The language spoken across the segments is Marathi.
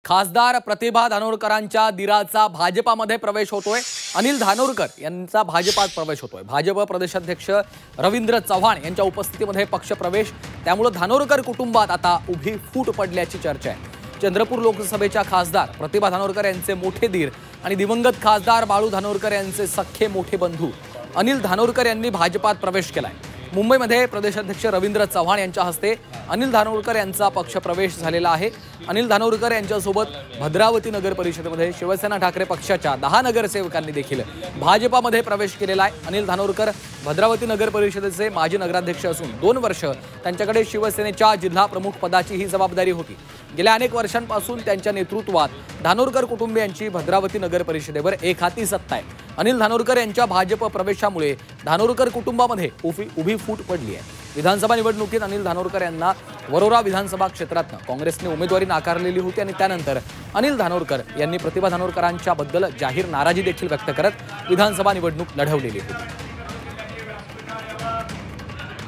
खासदार प्रतिभा धानोरकरांच्या दिराचा भाजपामध्ये प्रवेश होतोय। अनिल धानोरकर यांचा भाजपात प्रवेश होतोय। भाजप प्रदेशाध्यक्ष रवींद्र चव्हाण यांच्या उपस्थितीमध्ये पक्ष प्रवेश, त्यामुळे धानोरकर कुटुंबात आता उभी फूट पडल्याची चर्चा आहे। चंद्रपूर लोकसभेच्या खासदार प्रतिभा धानोरकर यांचे मोठे दीर आणि दिवंगत खासदार बाळू धानोरकर यांचे सख्खे मोठे बंधू अनिल धानोरकर यांनी भाजपात प्रवेश केलाय। मुंबईमध्ये प्रदेशाध्यक्ष रवींद्र चव्हाण यांच्या हस्ते अनिल धानोरकर यांचा पक्ष प्रवेश झालेला आहे। अनिल धानोरकर यांच्यासोबत भद्रावती नगर परिषदेमध्ये शिवसेना ठाकरे पक्षाच्या 10 नगरसेवकांनी देखील भाजपामध्ये प्रवेश केलेला आहे। अनिल धानोरकर भद्रावती नगर परिषदेचे माजी नगराध्यक्ष असून 2 वर्ष त्यांच्याकडे शिवसेनेच्या जिल्हा प्रमुख पदाची ही जबाबदारी होती। गेल्या अनेक वर्षांपासून त्यांच्या नेतृत्वात धानोरकर कुटुंबियांची भद्रावती नगर परिषदेवर एकहाती सत्ता आहे। अनिल धानोरकर यांच्या भाजप प्रवेशामुळे धानोरकर कुटुंबामध्ये उभी फूट पडली आहे। विधानसभा निवडणुकीत अनिल धानोरकर यांना वरोरा विधानसभा क्षेत्रातून काँग्रेसने उमेदवारी नाकारलेली होती आणि त्यानंतर अनिल धानोरकर यांनी प्रतिभा धानोरकरांच्या बद्दल जाहीर नाराजी देखील व्यक्त करत विधानसभा निवडणूक लढवलेली होती।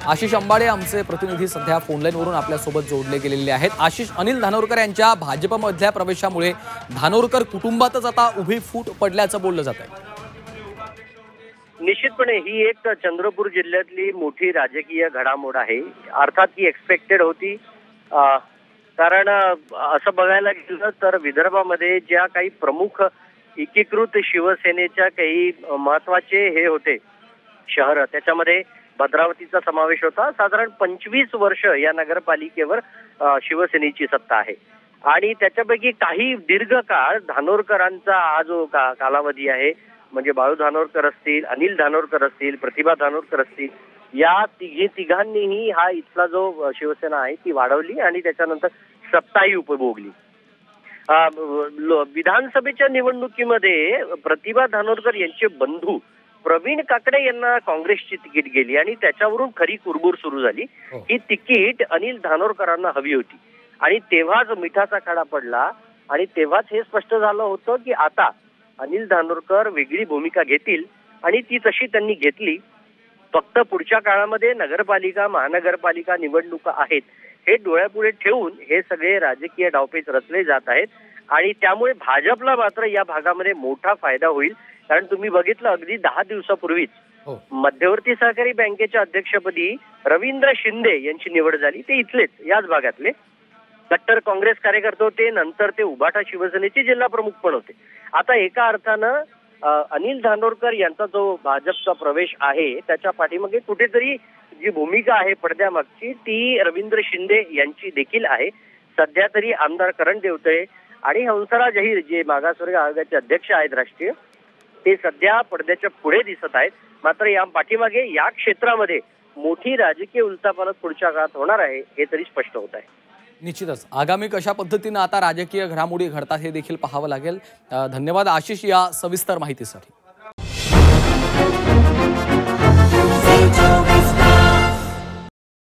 आशिष अंबाडे आमचे प्रतिनिधी सध्या फोनलाईनवरून आपल्यासोबत जोडले गेलेले आहेत। आशिष, अनिल धानोरकर यांच्या भाजपमधल्या प्रवेशामुळे धानोरकर कुटुंबातच आता उभी फूट पडल्याचं बोललं जात आहे। निश्चितपणे ही एक चंद्रपूर जिल्ह्यातली मोठी राजकीय घडामोड आहे। अर्थात ही एक्सपेक्टेड होती, कारण असं बघायला गेलं तर विदर्भामध्ये ज्या काही प्रमुख एकीकृत शिवसेनेच्या काही महत्वाचे हे होते शहर, त्याच्यामध्ये भद्रावतीचा समावेश होता। साधारण 25 वर्ष या नगरपालिकेवर शिवसेनेची सत्ता आहे आणि त्याच्यापैकी काही दीर्घकाळ धानोरकरांचा हा जो कालावधी आहे, म्हणजे बाळू धानोरकर असतील, अनिल धानोरकर असतील, प्रतिभा धानोरकर असतील, या तिघांनीही हा इथला जो शिवसेना आहे ती वाढवली आणि त्याच्यानंतर सत्ताही उपभोगली। विधानसभेच्या निवडणुकीमध्ये प्रतिभा धानोरकर यांचे बंधू प्रवीण काकडे यांना काँग्रेसची तिकीट गेली आणि त्याच्यावरून खरी कुरबुर सुरू झाली। ही तिकीट अनिल धानोरकरांना हवी होती आणि तेव्हाच मिठाचा खडा पडला आणि तेव्हाच हे स्पष्ट झालं होतं की आता अनिल धानोरकर वेगळी भूमिका घेतील आणि ती तशी त्यांनी घेतली। फक्त पुढच्या काळामध्ये नगरपालिका महानगरपालिका निवडणुका आहेत हे डोळ्यापुढे ठेवून हे सगळे राजकीय डावपेच रचले जात आहेत आणि त्यामुळे भाजपला मात्र या भागामध्ये मोठा फायदा होईल। कारण तुम्ही बघितलं, अगदी 10 दिवसापूर्वीच मध्यवर्ती सहकारी बँकेच्या अध्यक्षपदी रवींद्र शिंदे यांची निवड झाली। ते इथलेच याच भागातले कट्टर काँग्रेस कार्यकर्ते होते, नंतर ते उभाटा शिवसेनेचे जिल्हा प्रमुख पण होते। आता एका अर्थानं अनिल धानोरकर यांचा जो भाजपचा प्रवेश आहे त्याच्या पाठीमागे कुठेतरी जी भूमिका आहे पडद्यामागची ती रवींद्र शिंदे यांची देखील आहे। सध्या तरी आमदार करण देवतळे आणि हंसराज अहिर जे मागासवर्ग आयोगाचे अध्यक्ष आहेत राष्ट्रीय, ते सध्या पडद्याच्या पुढे दिसत आहेत। मात्र या पाठीमागे या क्षेत्रामध्ये मोठी राजकीय उलथापालथ पुढच्या काळात होणार आहे हे तरी स्पष्ट होत आहे। निश्चितच आगामी कशा पद्धतीने आता राजकीय घडामोडी घडतात हे देखील पाहावं लागेल। धन्यवाद आशिष या सविस्तर माहितीसाठी।